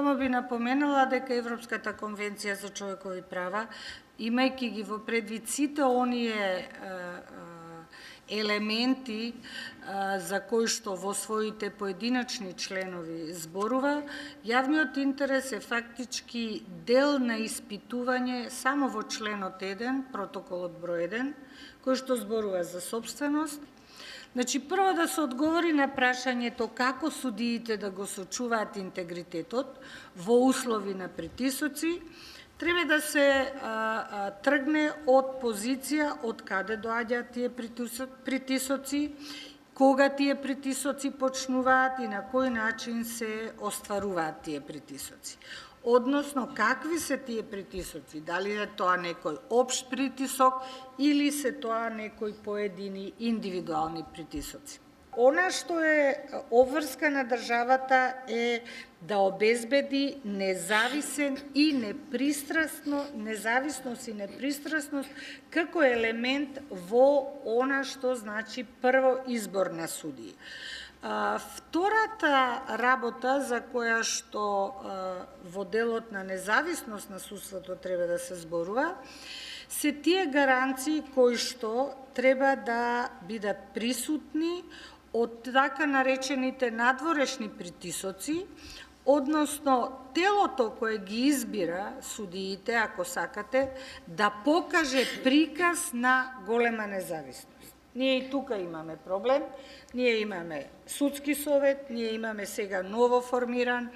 Само би напоменала дека Европската конвенција за човекови права, имајќи ги во предвид сите оние елементи за кои што во своите поединачни членови зборува, јавниот интерес е фактички дел на испитување само во членот 1, протоколот број 1, кој што зборува за собственост. Значи, прво да се одговори на прашањето како судиите да го сочуваат интегритетот во услови на притисоци, треба да се тргне од позиција од каде доаѓаат тие притисоци, кога тие притисоци почнуваат и на кој начин се остваруваат тие притисоци. Односно, какви се тие притисоци, дали е тоа некој општ притисок или се тоа некои поедини индивидуални притисоци. Она што е обврска на државата е да обезбеди независност и непристрасност како елемент во она што значи прво избор на судии. Втората работа за која што во делот на независност на судството треба да се зборува, се тие гаранции кои што треба да бидат присутни од така наречените надворешни притисоци, односно телото кое ги избира судиите, ако сакате, да покаже приказ на голема независност. Ние и тука имаме проблем, ние имаме судски совет, ние имаме сега ново формиран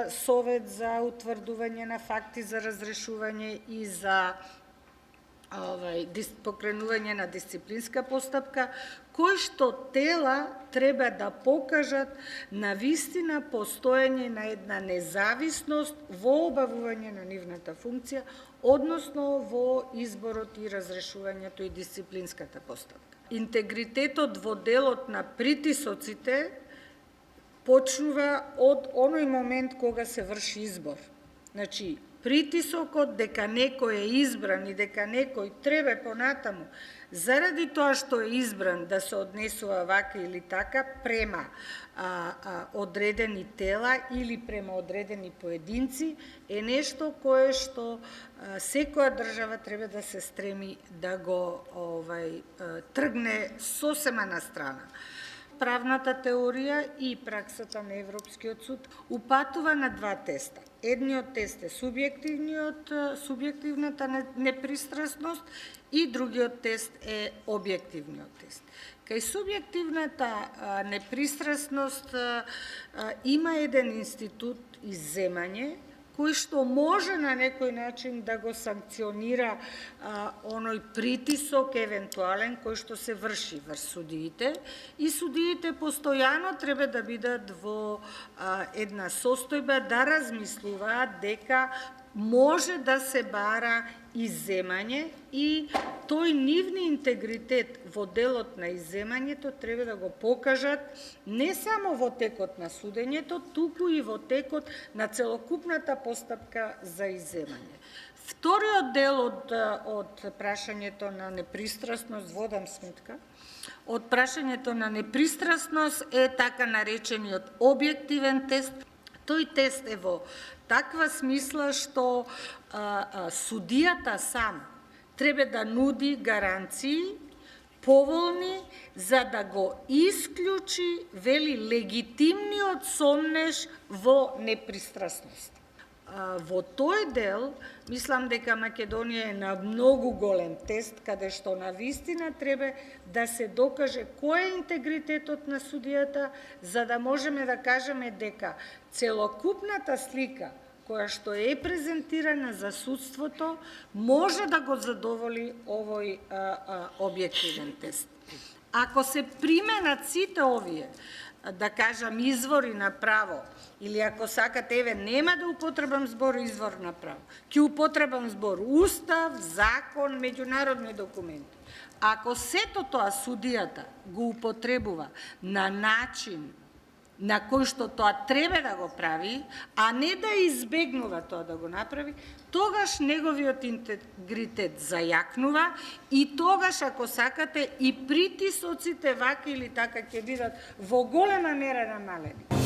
совет за утврдување на факти за разрешување и за покренување на дисциплинска постапка, кои што тела треба да покажат на вистина постоење на една независност во обавување на нивната функција, односно во изборот и разрешувањето и дисциплинската постапка. Интегритетот во делот на притисоците почнува од оној момент кога се врши избор. Значи, притисокот дека некој е избран и дека некој треба понатаму, заради тоа што е избран да се однесува вака или така према одредени тела или према одредени поединци, е нешто кое што секоја држава треба да се стреми да го тргне сосема на страна. Правната теорија и праксата на Европскиот суд упатува на два теста. Едниот тест е субјективната непристрасност и другиот тест е објективниот тест. Кај субјективната непристрасност има еден институт изземање, кој што може на некој начин да го санкционира оној притисок евентуален кој што се врши врз судиите, и судиите постојано треба да бидат во една состојба да размислуваат дека може да се бара изземање и тој нивни интегритет во делот на изземањето треба да го покажат не само во текот на судењето, туку и во текот на целокупната постапка за изземање. Вториот дел од прашањето на непристрасност, водам сметка, од прашањето на непристрасност е така наречениот објективен тест. Тој тест е во таква смисла што судијата сам треба да нуди гаранции поволни за да го исклучи, вели, легитимниот сомнеж во непристрасност. Во тој дел, мислам дека Македонија е на многу голем тест, каде што на вистина треба да се докаже кој е интегритетот на судијата, за да можеме да кажеме дека целокупната слика која што е презентирана за судството може да го задоволи овој објективен тест. Ако се применат сите овие, да кажам, извори на право, или ако сакате, нема да употребам збор извор на право, ќе употребам збор устав, закон, меѓународни документи. Ако сето тоа судијата го употребува на начин на кој што тоа треба да го прави, а не да избегнува тоа да го направи, тогаш неговиот интегритет зајакнува и тогаш, ако сакате, и притисоците вака или така ќе бидат во голема мера намалени.